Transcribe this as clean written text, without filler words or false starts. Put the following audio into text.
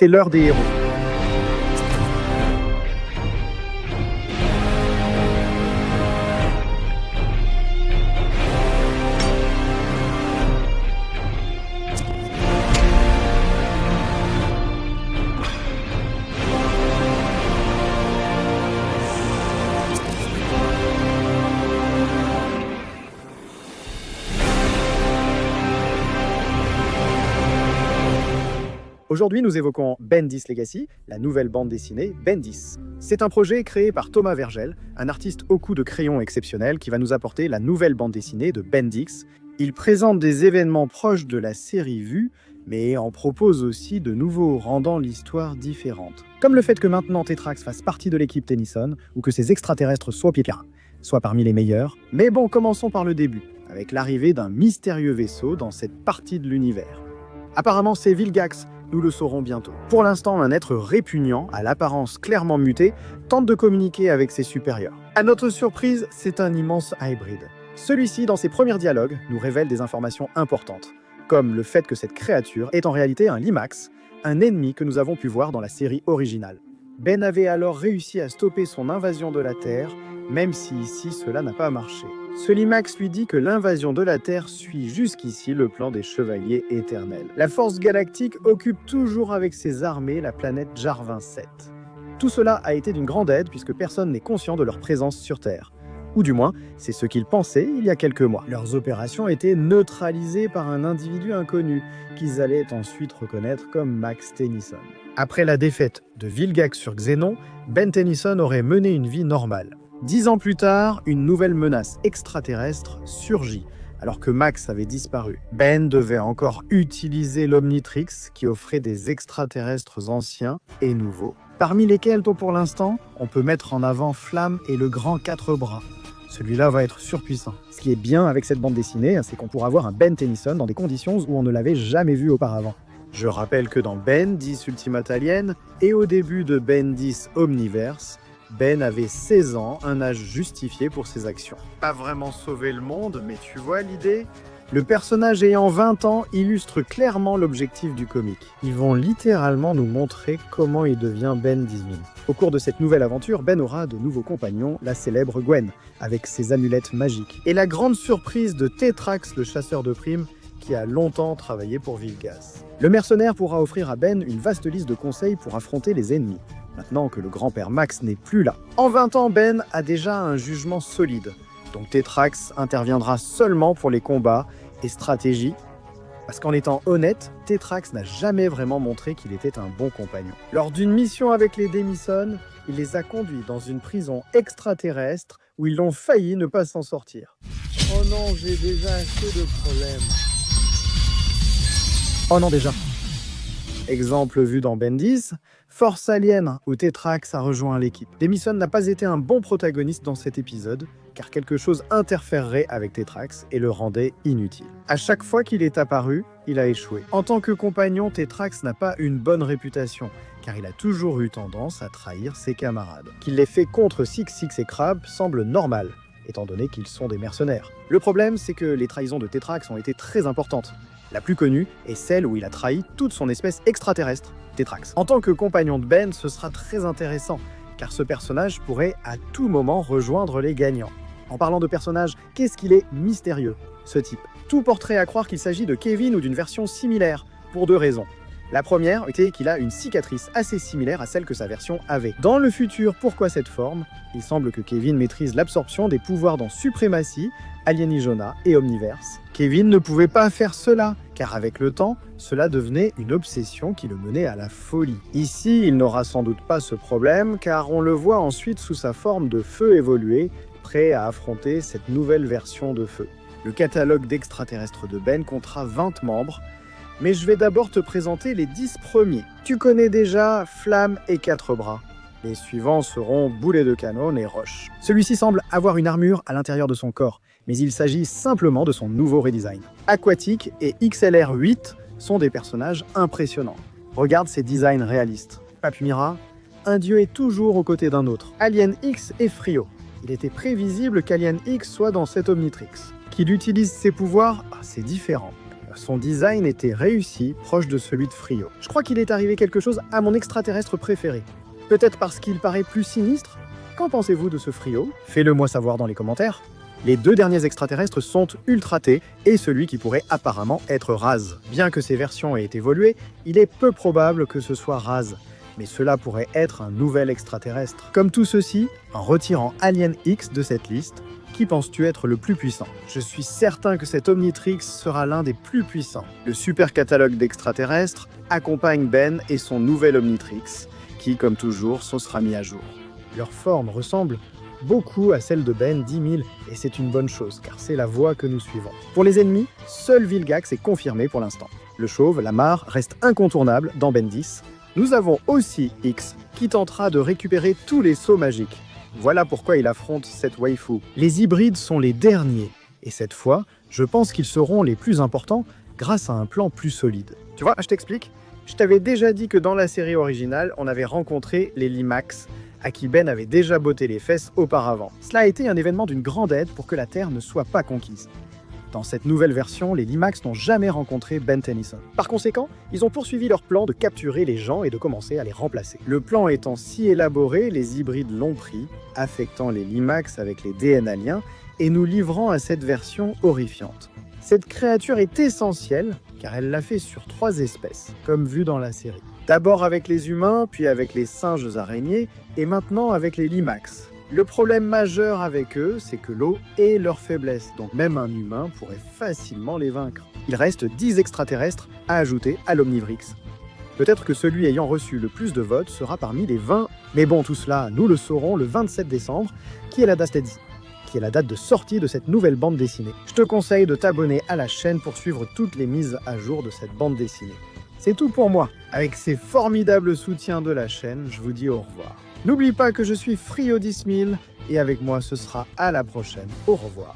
c'est l'heure des héros. Aujourd'hui, nous évoquons Ben 10 Legacy, la nouvelle bande dessinée Ben 10. C'est un projet créé par Thomas Vergel, un artiste au coup de crayon exceptionnel qui va nous apporter la nouvelle bande dessinée de Ben 10. Il présente des événements proches de la série vue, mais en propose aussi de nouveaux, rendant l'histoire différente. Comme le fait que maintenant Tetrax fasse partie de l'équipe Tennyson, ou que ses extraterrestres soient parmi les meilleurs. Mais bon, commençons par le début, avec l'arrivée d'un mystérieux vaisseau dans cette partie de l'univers. Apparemment, c'est Vilgax. Nous le saurons bientôt. Pour l'instant, un être répugnant, à l'apparence clairement mutée, tente de communiquer avec ses supérieurs. À notre surprise, c'est un immense hybride. Celui-ci, dans ses premiers dialogues, nous révèle des informations importantes, comme le fait que cette créature est en réalité un Limax, un ennemi que nous avons pu voir dans la série originale. Ben avait alors réussi à stopper son invasion de la Terre, même si ici cela n'a pas marché. Ce Limax lui dit que l'invasion de la Terre suit jusqu'ici le plan des Chevaliers Éternels. La Force Galactique occupe toujours avec ses armées la planète Jarvin 7. Tout cela a été d'une grande aide puisque personne n'est conscient de leur présence sur Terre. Ou du moins, c'est ce qu'ils pensaient il y a quelques mois. Leurs opérations étaient neutralisées par un individu inconnu, qu'ils allaient ensuite reconnaître comme Max Tennyson. Après la défaite de Vilgax sur Xénon, Ben Tennyson aurait mené une vie normale. 10 ans plus tard, une nouvelle menace extraterrestre surgit, alors que Max avait disparu. Ben devait encore utiliser l'Omnitrix, qui offrait des extraterrestres anciens et nouveaux, parmi lesquels, pour l'instant, on peut mettre en avant Flamme et le grand 4 bras. Celui-là va être surpuissant. Ce qui est bien avec cette bande dessinée, c'est qu'on pourra voir un Ben Tennyson dans des conditions où on ne l'avait jamais vu auparavant. Je rappelle que dans Ben 10 Ultimate Alien et au début de Ben 10 Omniverse, Ben avait 16 ans, un âge justifié pour ses actions. Pas vraiment sauver le monde, mais tu vois l'idée ? Le personnage ayant 20 ans illustre clairement l'objectif du comic. Ils vont littéralement nous montrer comment il devient Ben 10 000. Au cours de cette nouvelle aventure, Ben aura de nouveaux compagnons, la célèbre Gwen, avec ses amulettes magiques. Et la grande surprise de Tetrax, le chasseur de primes, qui a longtemps travaillé pour Vilgax. Le mercenaire pourra offrir à Ben une vaste liste de conseils pour affronter les ennemis. Maintenant que le grand-père Max n'est plus là. En 20 ans, Ben a déjà un jugement solide, donc Tetrax interviendra seulement pour les combats et stratégies, parce qu'en étant honnête, Tetrax n'a jamais vraiment montré qu'il était un bon compagnon. Lors d'une mission avec les Demison, il les a conduits dans une prison extraterrestre où ils ont failli ne pas s'en sortir. Oh non, j'ai déjà assez de problèmes. Oh non, déjà. Exemple vu dans Ben 10, Force Alien, où Tetrax a rejoint l'équipe. Demison n'a pas été un bon protagoniste dans cet épisode, car quelque chose interférerait avec Tetrax et le rendait inutile. À chaque fois qu'il est apparu, il a échoué. En tant que compagnon, Tetrax n'a pas une bonne réputation, car il a toujours eu tendance à trahir ses camarades. Qu'il l'ait fait contre Six et Crab semble normal, étant donné qu'ils sont des mercenaires. Le problème, c'est que les trahisons de Tetrax ont été très importantes. La plus connue est celle où il a trahi toute son espèce extraterrestre, Tetrax. En tant que compagnon de Ben, ce sera très intéressant, car ce personnage pourrait à tout moment rejoindre les gagnants. En parlant de personnage, qu'est-ce qu'il est mystérieux, ce type. Tout porterait à croire qu'il s'agit de Kevin ou d'une version similaire, pour 2 raisons. La première était qu'il a une cicatrice assez similaire à celle que sa version avait. Dans le futur, pourquoi cette forme ? Il semble que Kevin maîtrise l'absorption des pouvoirs dans Suprématie, Alienijona et Omniverse. Kevin ne pouvait pas faire cela, car avec le temps, cela devenait une obsession qui le menait à la folie. Ici, il n'aura sans doute pas ce problème, car on le voit ensuite sous sa forme de feu évolué, prêt à affronter cette nouvelle version de feu. Le catalogue d'extraterrestres de Ben comptera 20 membres, mais je vais d'abord te présenter les 10 premiers. Tu connais déjà Flamme et 4 bras. Les suivants seront Boulet de canon et Roche. Celui-ci semble avoir une armure à l'intérieur de son corps, mais il s'agit simplement de son nouveau redesign. Aquatique et XLR8 sont des personnages impressionnants. Regarde ces designs réalistes. Papumira, un dieu est toujours aux côtés d'un autre. Alien X et Frio. Il était prévisible qu'Alien X soit dans cette Omnitrix. Qu'il utilise ses pouvoirs, c'est différent. Son design était réussi, proche de celui de Frio. Je crois qu'il est arrivé quelque chose à mon extraterrestre préféré. Peut-être parce qu'il paraît plus sinistre? Qu'en pensez-vous de ce Frio? Faites-le moi savoir dans les commentaires. Les deux derniers extraterrestres sont Ultra-T et celui qui pourrait apparemment être Raz. Bien que ces versions aient évolué, il est peu probable que ce soit Raz. Mais cela pourrait être un nouvel extraterrestre. Comme tout ceci, en retirant Alien X de cette liste, qui penses-tu être le plus puissant? Je suis certain que cet Omnitrix sera l'un des plus puissants. Le super catalogue d'extraterrestres accompagne Ben et son nouvel Omnitrix, qui, comme toujours, sera mis à jour. Leur forme ressemble beaucoup à celle de Ben 10 000, et c'est une bonne chose, car c'est la voie que nous suivons. Pour les ennemis, seul Vilgax est confirmé pour l'instant. Le chauve, la mare, reste incontournable dans Ben 10. Nous avons aussi X, qui tentera de récupérer tous les sauts magiques. Voilà pourquoi il affronte cette waifu. Les hybrides sont les derniers, et cette fois, je pense qu'ils seront les plus importants grâce à un plan plus solide. Tu vois, je t'explique. Je t'avais déjà dit que dans la série originale, on avait rencontré les Limax, à qui Ben avait déjà botté les fesses auparavant. Cela a été un événement d'une grande aide pour que la Terre ne soit pas conquise. Dans cette nouvelle version, les Limax n'ont jamais rencontré Ben Tennyson. Par conséquent, ils ont poursuivi leur plan de capturer les gens et de commencer à les remplacer. Le plan étant si élaboré, les hybrides l'ont pris, affectant les Limax avec les DNA liens et nous livrant à cette version horrifiante. Cette créature est essentielle car elle l'a fait sur 3 espèces, comme vu dans la série. D'abord avec les humains, puis avec les singes araignées, et maintenant avec les Limax. Le problème majeur avec eux, c'est que l'eau est leur faiblesse, donc même un humain pourrait facilement les vaincre. Il reste 10 extraterrestres à ajouter à l'Omnivrix. Peut-être que celui ayant reçu le plus de votes sera parmi les 20. Mais bon, tout cela, nous le saurons le 27 décembre, qui est la date de sortie de cette nouvelle bande dessinée. Je te conseille de t'abonner à la chaîne pour suivre toutes les mises à jour de cette bande dessinée. C'est tout pour moi. Avec ces formidables soutiens de la chaîne, je vous dis au revoir. N'oublie pas que je suis Frio 10 000 et avec moi ce sera à la prochaine. Au revoir.